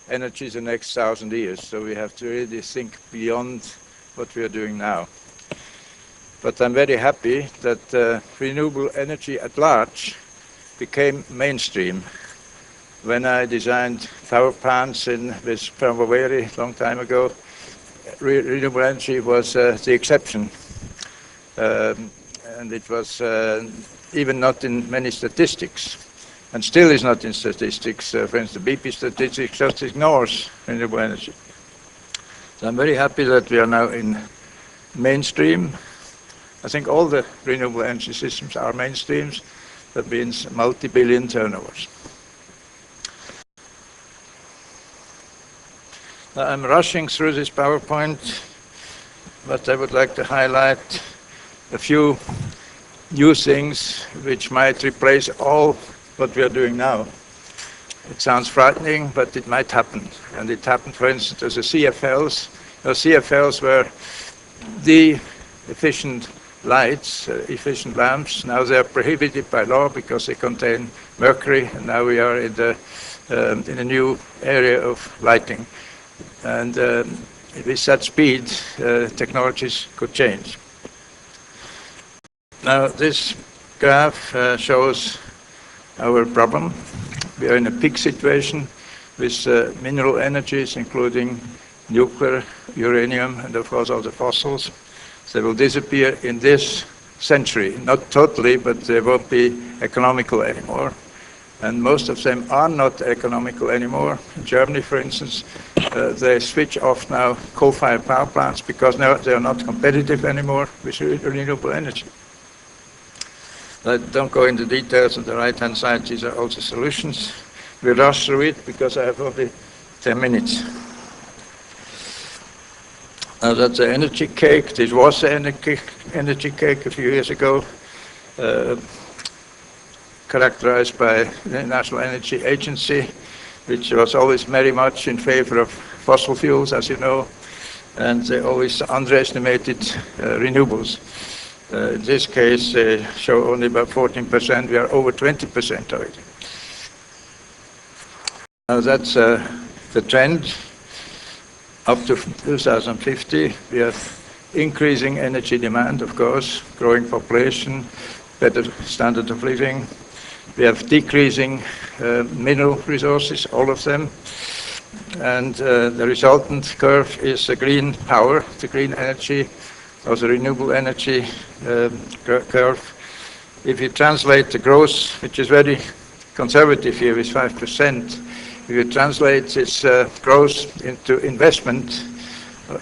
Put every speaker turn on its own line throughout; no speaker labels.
energy the next 1,000 years. So we have to really think beyond what we are doing now. But I'm very happy that renewable energy at large became mainstream. When I designed power plants with Primavera a long time ago, renewable energy was the exception. And it was even not in many statistics, and still is not in statistics. For instance, the BP statistics just ignores renewable energy. So I'm very happy that we are now in mainstream. I think all the renewable energy systems are mainstreams. That means multi-billion turnovers. Now, I'm rushing through this PowerPoint, but I would like to highlight a few new things which might replace all what we are doing now. It sounds frightening, but it might happen. And it happened, for instance, as the CFLs. CFLs were the efficient lights, efficient lamps. Now they are prohibited by law because they contain mercury, and now we are in a new area of lighting. And with such speed, technologies could change. Now this graph shows our problem. We are in a peak situation with mineral energies, including nuclear, uranium, and of course all the fossils. They will disappear in this century. Not totally, but they won't be economical anymore. And most of them are not economical anymore. In Germany, for instance, they switch off now coal-fired power plants because now they are not competitive anymore with renewable energy. I don't go into details. On the right-hand side, these are all the solutions. We rush through it because I have only 10 minutes. Now that's the energy cake. This was the energy cake a few years ago, characterized by the National Energy Agency, which was always very much in favor of fossil fuels, as you know, and they always underestimated renewables. In this case, they show only about 14%. We are over 20% already. Now that's the trend. Up to 2050, we have increasing energy demand, of course, growing population, better standard of living. We have decreasing mineral resources, all of them. And the resultant curve is the green power, the green energy, or the renewable energy curve. If you translate the growth, which is very conservative here with 5%, if you translate this growth into investment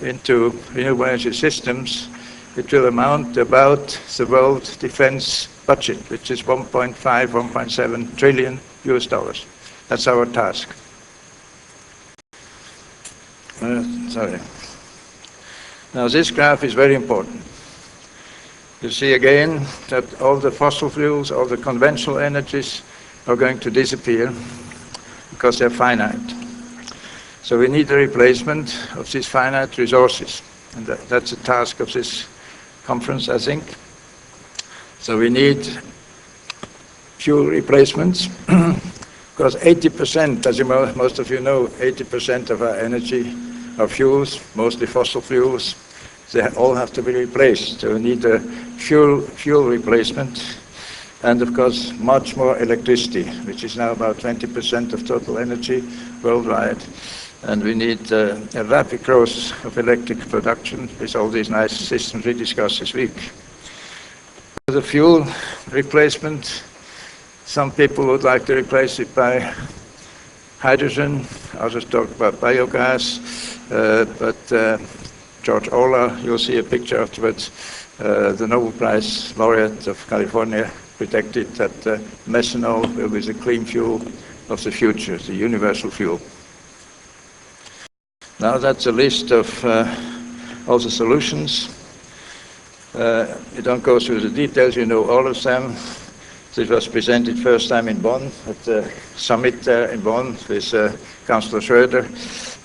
into renewable energy systems, it will amount to about the world defense budget, which is 1.5, 1.7 trillion US dollars. That's our task. Sorry. Now this graph is very important. You see again that all the fossil fuels, all the conventional energies are going to disappear because they're finite. So we need a replacement of these finite resources. And that's the task of this conference, I think. So we need fuel replacements because 80%, as most of you know, 80% of our energy are fuels, mostly fossil fuels. They all have to be replaced. So we need a fuel replacement, and of course much more electricity, which is now about 20% of total energy worldwide. And we need a rapid growth of electric production with all these nice systems we discussed this week. The fuel replacement, some people would like to replace it by hydrogen. Others talk about biogas, but George Olah, you'll see a picture afterwards, the Nobel Prize laureate of California, predicted that methanol will be the clean fuel of the future, the universal fuel. Now that's a list of all the solutions. You don't go through the details, you know all of them. This was presented first time in Bonn, at the summit there in Bonn with Chancellor Schröder,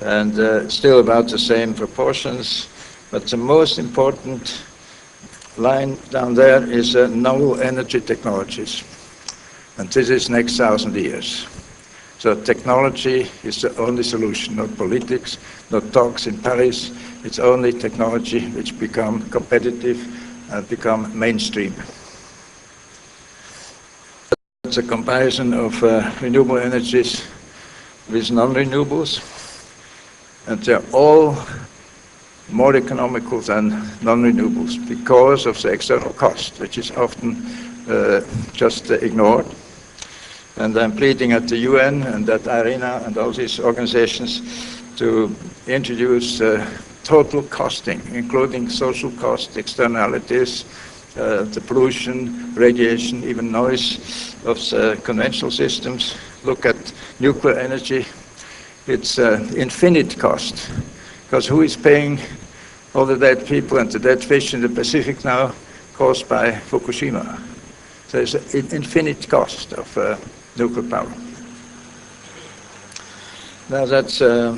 and still about the same proportions. But the most important line down there is novel energy technologies. And this is next 1,000 years. So technology is the only solution, not politics, not talks in Paris. It's only technology which become competitive and become mainstream. It's a comparison of renewable energies with non-renewables, and they're all more economical than non-renewables because of the external cost, which is often just ignored. And I'm pleading at the UN and at IRENA and all these organizations to introduce total costing, including social cost, externalities, the pollution, radiation, even noise of the conventional systems. Look at nuclear energy. It's infinite cost, because who is paying all the dead people and the dead fish in the Pacific now caused by Fukushima? There's an infinite cost of nuclear power. Now that's a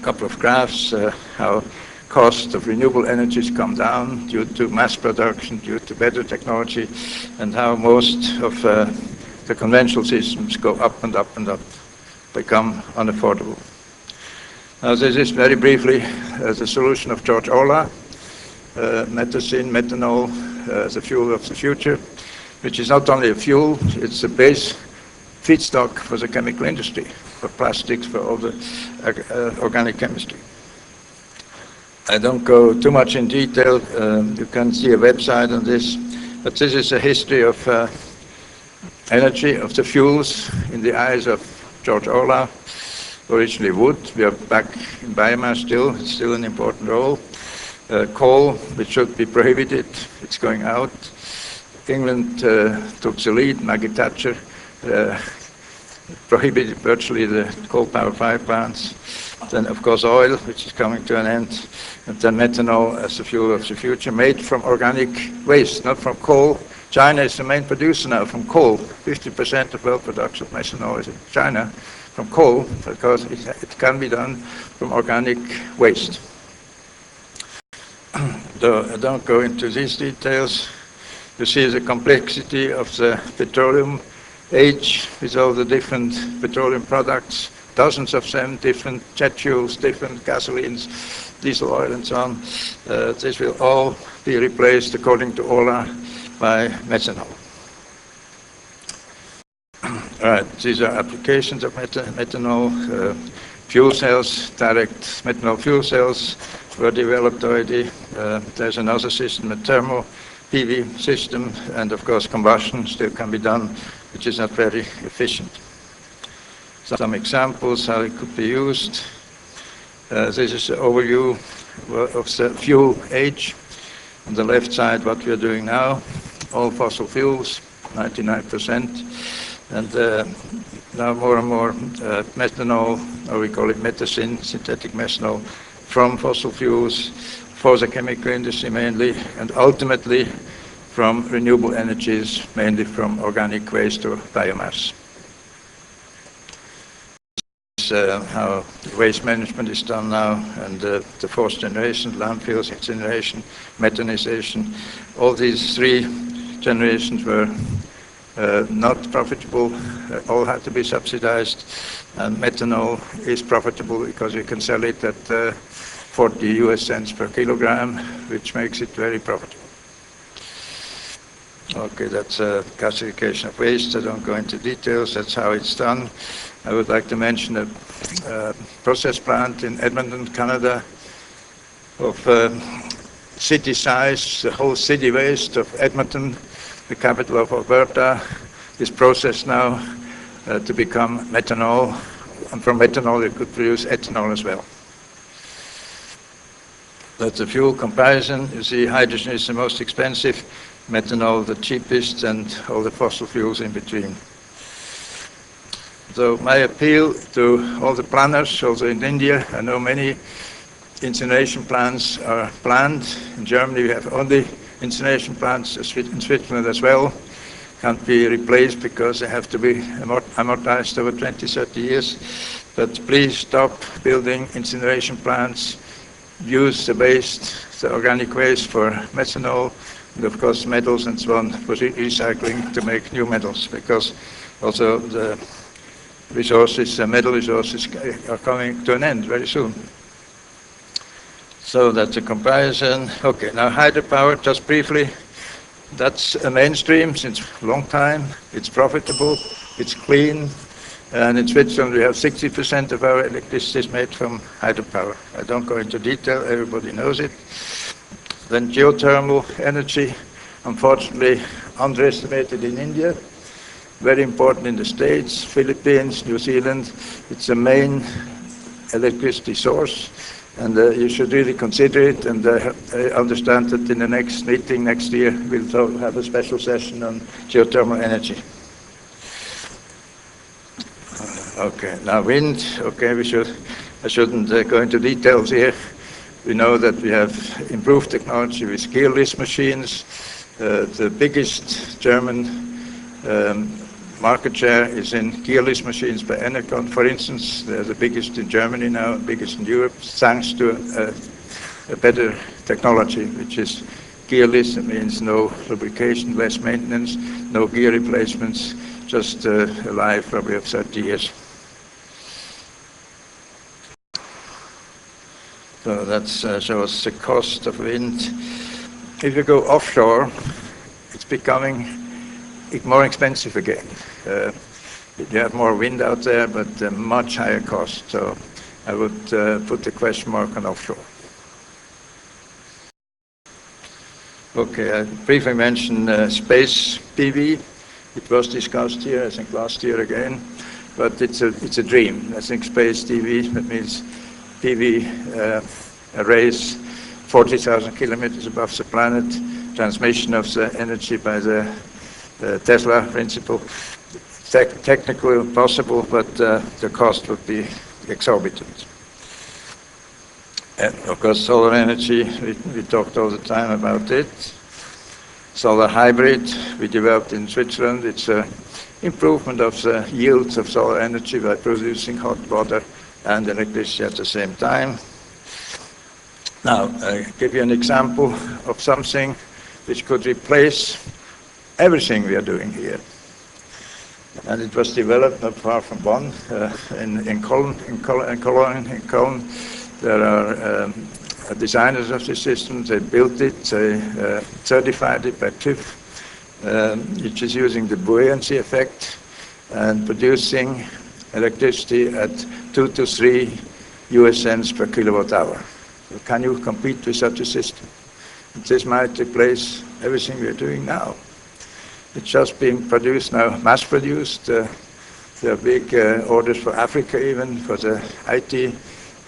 couple of graphs, how cost of renewable energies come down due to mass production, due to better technology, and how most of the conventional systems go up and up and up, become unaffordable. Now this is very briefly the solution of George Orwell, methane, methanol, the fuel of the future, which is not only a fuel, it's the base feedstock for the chemical industry, for plastics, for all the organic chemistry. I don't go too much in detail. You can see a website on this, but this is a history of energy, of the fuels in the eyes of George Orwell. Originally wood, we are back in biomass still, it's still an important role. Coal, which should be prohibited, it's going out. England took the lead, Maggie Thatcher prohibited virtually the coal-powered plants. Then, of course, oil, which is coming to an end, and then methanol as the fuel of the future, made from organic waste, not from coal. China is the main producer now from coal. 50% of world production of methanol is in China from coal, because it can be done from organic waste. Though I don't go into these details, you see the complexity of the petroleum age with all the different petroleum products, dozens of them, different jet fuels, different gasolines, diesel oil and so on. This will all be replaced, according to Orwell, by methanol. All right, these are applications of methanol. Fuel cells, direct methanol fuel cells were developed already. There's another system, a thermal PV system, and of course combustion still can be done, which is not very efficient. Some examples how it could be used. This is an overview of the fuel age. On the left side, what we are doing now, all fossil fuels, 99%. And now more and more methanol, or we call it methacin, synthetic methanol, from fossil fuels for the chemical industry mainly, and ultimately from renewable energies, mainly from organic waste or biomass. This is how waste management is done now, and the fourth generation, landfills, incineration, methanization. All these three generations were not profitable, all had to be subsidized, and methanol is profitable because you can sell it at 40 US cents per kilogram, which makes it very profitable. Okay, that's a classification of waste. I don't go into details, that's how it's done. I would like to mention a process plant in Edmonton, Canada, of city size, the whole city waste of Edmonton, the capital of Alberta, is processed now to become methanol, and from methanol you could produce ethanol as well. That's a fuel comparison. You see hydrogen is the most expensive, methanol the cheapest, and all the fossil fuels in between. So my appeal to all the planners, also in India, I know many incineration plants are planned. In Germany we have only incineration plants, in Switzerland as well, can't be replaced because they have to be amortized over 20, 30 years. But please stop building incineration plants, use the waste, the organic waste for methanol, and of course metals and so on for recycling to make new metals, because also the resources, metal resources are coming to an end very soon. So that's a comparison. Okay, now hydropower, just briefly. That's a mainstream since a long time. It's profitable, it's clean, and in Switzerland we have 60% of our electricity is made from hydropower. I don't go into detail, everybody knows it. Then geothermal energy, unfortunately underestimated in India, very important in the States, Philippines, New Zealand. It's the main electricity source. And you should really consider it, and I understand that in the next meeting next year we'll have a special session on geothermal energy. Okay, now wind, okay, I shouldn't go into details here. We know that we have improved technology with gearless machines. The biggest German market share is in gearless machines by Enercon, for instance. They're the biggest in Germany now, biggest in Europe, thanks to a better technology, which is gearless. It means no lubrication, less maintenance, no gear replacements, just a life probably of 30 years. So that shows the cost of wind. If you go offshore, it's becoming more expensive again. You have more wind out there, but much higher cost. So I would put the question mark on offshore. Okay, I briefly mentioned space PV. It was discussed here, I think last year again, but it's a dream. I think space PV, that means PV arrays 40,000 kilometers above the planet, transmission of the energy by the Tesla principle. Technically possible, but the cost would be exorbitant. And of course, solar energy, we talked all the time about it. Solar hybrid, we developed in Switzerland. It's an improvement of the yields of solar energy by producing hot water and electricity at the same time. Now, I give you an example of something which could replace everything we are doing here. And it was developed not far from Bonn, in Cologne. There are designers of the system. They built it, they certified it by TÜV, which is using the buoyancy effect and producing electricity at 2 to 3 US cents per kilowatt hour. So can you compete with such a system? This might replace everything we're doing now. It's just being produced now, mass-produced. There are big orders for Africa, even for the IT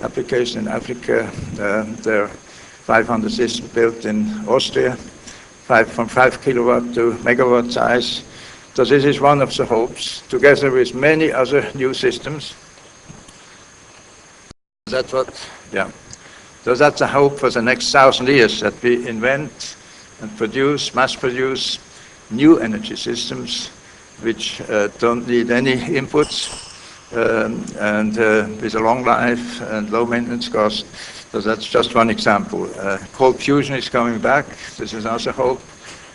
application in Africa. There are 500 systems built in Austria, from 5 kilowatt to megawatt size. So this is one of the hopes, together with many other new systems. That's what, yeah. So that's a hope for the next 1,000 years, that we invent and produce, mass-produce new energy systems which don't need any inputs and with a long life and low maintenance cost. So that's just one example. Cold fusion is coming back. This is also hope.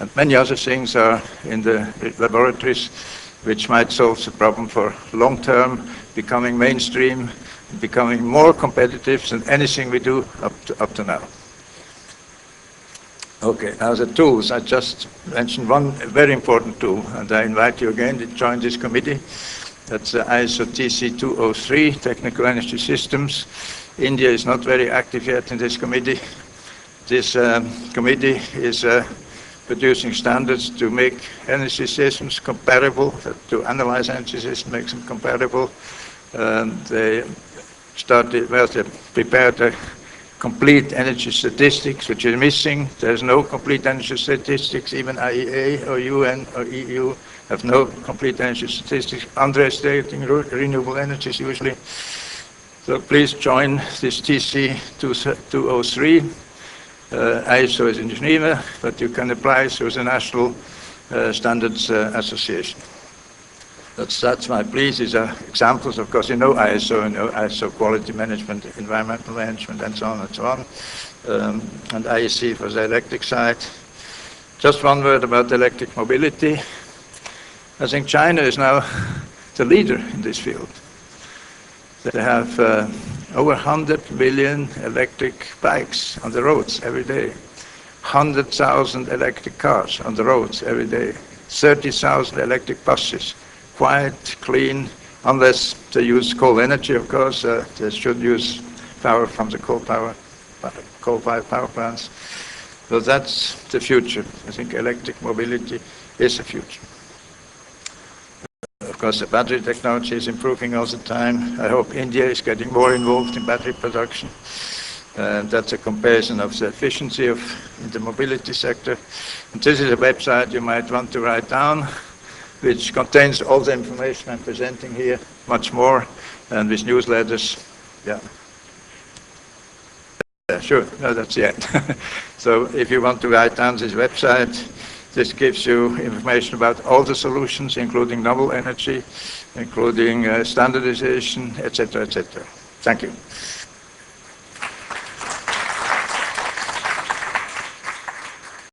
And many other things are in the laboratories which might solve the problem for long term, becoming mainstream, becoming more competitive than anything we do up to now. Okay, now the tools. I just mentioned one very important tool, and I invite you again to join this committee. That's the ISO TC 203, Technical Energy Systems. India is not very active yet in this committee. This committee is producing standards to make energy systems comparable, to analyze energy systems, make them comparable. They prepared a complete energy statistics, which is missing. There's no complete energy statistics. Even IEA or UN or EU have no complete energy statistics, underestimating renewable energies usually. So please join this TC 203. ISO is in Geneva, but you can apply through the National Standards Association. That's my plea. These are examples. Of course, you know ISO quality management, environmental management, and so on and so on. And IEC for the electric side. Just one word about electric mobility. I think China is now the leader in this field. They have over 100 million electric bikes on the roads every day, 100,000 electric cars on the roads every day, 30,000 electric buses, quiet, clean, unless they use coal energy, of course. They should use power from the coal-fired power plants. So that's the future. I think electric mobility is the future. Of course, the battery technology is improving all the time. I hope India is getting more involved in battery production. That's a comparison of the efficiency in the mobility sector. And this is a website you might want to write down, which contains all the information I'm presenting here, much more, and with newsletters. Yeah. Sure, no, that's the end. So if you want to write down this website, this gives you information about all the solutions, including novel energy, including standardization, etc., etc. Thank you.